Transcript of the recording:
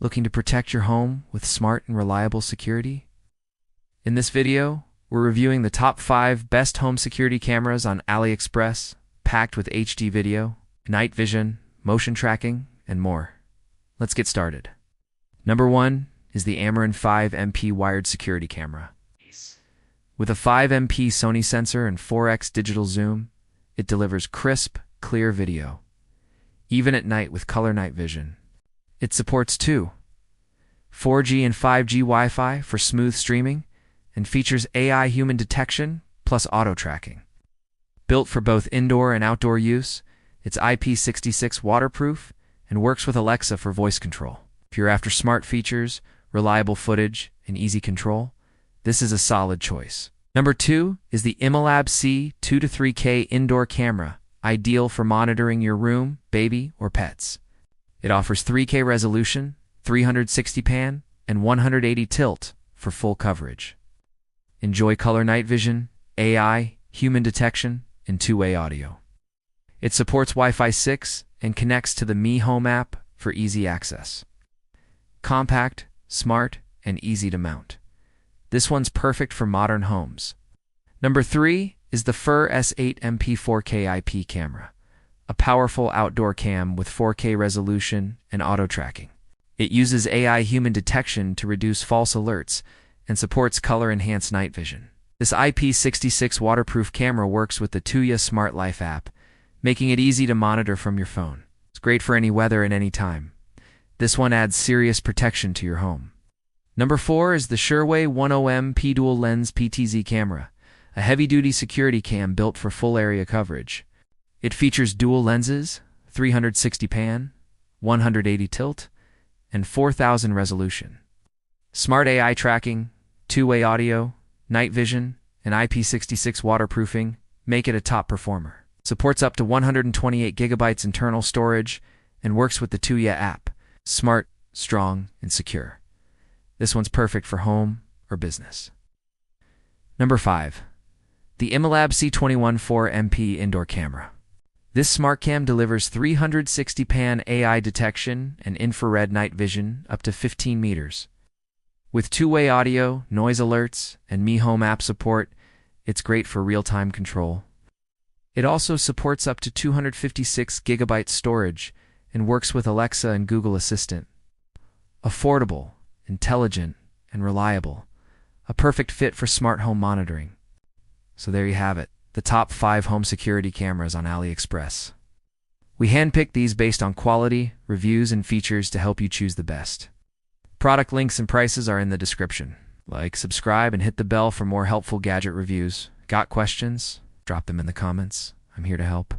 Looking to protect your home with smart and reliable security? In this video, we're reviewing the top 5 best home security cameras on Aliexpress, packed with HD video, night vision, motion tracking, and more. Let's get started. Number 1 is the ANRAN 5MP wired security camera. With a 5MP Sony sensor and 4x digital zoom, it delivers crisp, clear video, even at night with color night vision. It supports 4G and 5G Wi-Fi for smooth streaming and features AI human detection plus auto tracking. Built for both indoor and outdoor use, it's IP66 waterproof and works with Alexa for voice control. If you're after smart features, reliable footage, and easy control, this is a solid choice. Number 2 is the IMILAB C23 indoor camera, ideal for monitoring your room, baby, or pets. It offers 3K resolution, 360 pan, and 180 tilt for full coverage. Enjoy color night vision, AI, human detection, and two-way audio. It supports Wi-Fi 6 and connects to the MiHome app for easy access. Compact, smart, and easy to mount. This one's perfect for modern homes. Number 3 is the Fuers S8MP 4K IP camera, a powerful outdoor cam with 4K resolution and auto tracking. It uses AI human detection to reduce false alerts and supports color-enhanced night vision. This IP66 waterproof camera works with the Tuya Smart Life app, making it easy to monitor from your phone. It's great for any weather and any time. This one adds serious protection to your home. Number 4 is the Sherway 10MP dual lens PTZ camera, a heavy-duty security cam built for full area coverage. It features dual lenses, 360 pan, 180 tilt, and 4000 resolution. Smart AI tracking, two-way audio, night vision, and IP66 waterproofing make it a top performer. Supports up to 128 gigabytes internal storage and works with the Tuya app. Smart, strong, and secure. This one's perfect for home or business. Number 5. The IMILAB C21 4MP indoor camera. This smart cam delivers 360 pan AI detection and infrared night vision up to 15 meters. With two-way audio, noise alerts, and MiHome app support, it's great for real-time control. It also supports up to 256 gigabyte storage and works with Alexa and Google Assistant. Affordable, intelligent, and reliable. A perfect fit for smart home monitoring. So there you have it, the top 5 home security cameras on Aliexpress. We handpicked these based on quality, reviews, and features to help you choose the best. Product links and prices are in the description. Like, subscribe, and hit the bell for more helpful gadget reviews. Got questions? Drop them in the comments. I'm here to help.